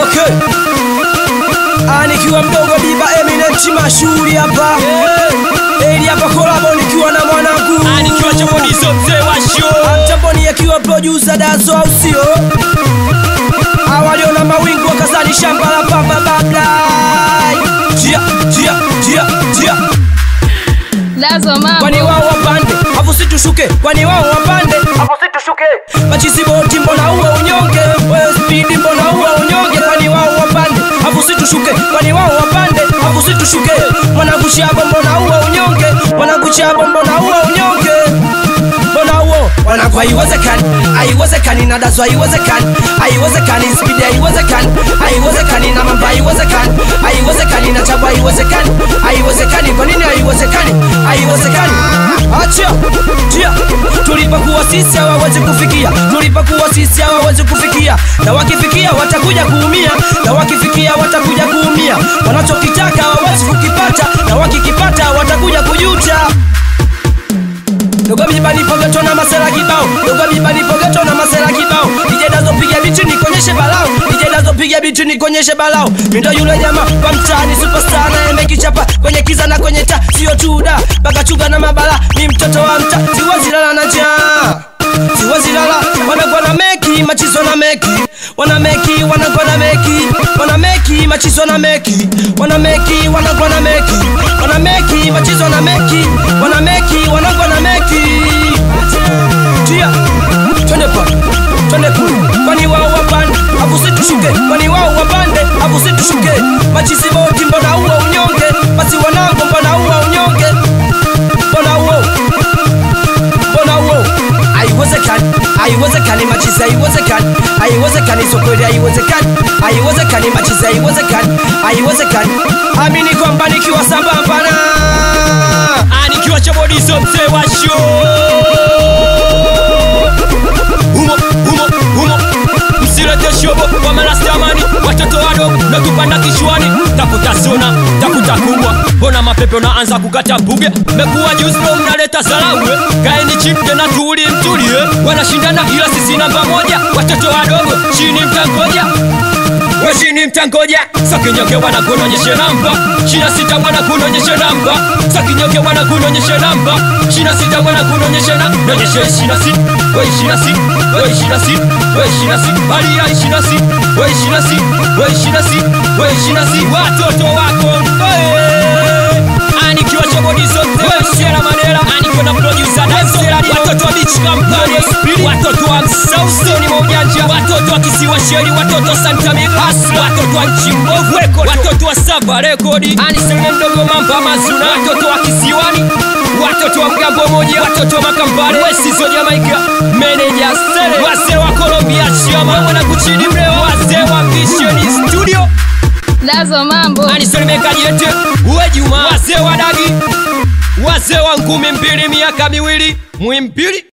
Okay. Nikiwa mdogo Biba Eminent mashuhuri hapa. Eli hapa collab nikiwa na mwanangu. Nikiwa Chaponi mzee wa show. Chaponi akiwa producer Dazo au sio? Awaliona mawingu wakazali shamba la pamba babla. Jia. Dazo mama. Kwani wao wapande, hapo situshuke. Kwani wao wapande, hapo situshuke. Machizi boti mbona uwe unyonge? Wewe speed mbona uwe unyonge? Kwani wao wapande, hapo situshuke. Kwani wao wapande, hapo situshuke. Mwanangu Shabo mbona uwe unyonge? Mwanangu Shabo mbona uwe unyonge? Mbona uo? Wanangu haiwezekani na Dazo haiwezekani speed haiwezekani na mambo haiwezekani na Chabo haiwezekani kwa nini haiwezekani acha tia tulipokuwa sisi hawawezi kufikia na wakifikia watakuja kuumia wanachokitaka hawawezi kukipata na wakikipata watakuja kujuta. Dogo Biba nipo geto na masela kibao. DJ Dazo piga bichi nikonyeshe balao. Mindo yule nyama kwa mtaani superstar na emekichapa kwenye kiza na kwenye taa. Sio tuda baka chuga na mabala. Ni mtoto wa mta siwezi lala na njaa. Wanakuwa na meki machizo na meki. Wanakuwa na meki machizo na meki. Wanakuwa na meki machizo na meki. Wanakuwa na meki. Tia twende kule. Kwani wao wapande hapo situshuke. Machizi boti mbona uwe unyonge? Basi wanangu mbona uwe unyonge? Mbona uo? Haiwezekani machizi haiwezekani sokweli haiwezekani machizi haiwezekani. Amini kwamba nikiwa sambamba na nikiwa Chaponi mzee wa show. Msilete shobo kwa marastamani. Watoto wadogo na tupanda kichwani. Tafuta zona, tafuta kubwa. Bona mapepe unaanza kukata mbuge. Mekuwa juzi ndo mnaleta zalawe. Kaeni chini tena mtulie. Wanashindana ila sisi namba moja. Watoto wadogo chini mtangoja. Chini mtangoja. Sakinyoke wanakunonyeshe namba. Shina sita wanakunonyeshe namba. Sakinyoke wanakunonyeshe namba. Shina sita wanakunonyeshe namba. Nonyeshe shina sita. Balia shina sita. Watoto wako. Nikiwa Chaponi mzee wa manera. Nikiwa na producer Dazo. Watoto wa beach company. Watoto wa Msausoni Mojanja. Watoto wa Kisiwa Sheri. Watoto Santa Migasa. Watoto wa Nchimbovu. Watoto wa Sava Rekodi. Aniselme mdogo mamba mazuna. Watoto wa Kisiwani. Watoto wa Mgambo moja. Watoto wa Makambale. Wesizo Jamaica. Manager Sele. Wazee wa Colombia Chama. Wanakuchini mleo. Wazee wa Vision Studio. Dazo mambo. Aniselme Kajete. Uwe Juma. Wazee wa Dagi. Wazee wa Ngumi 2 miaka 2 Mwimbili.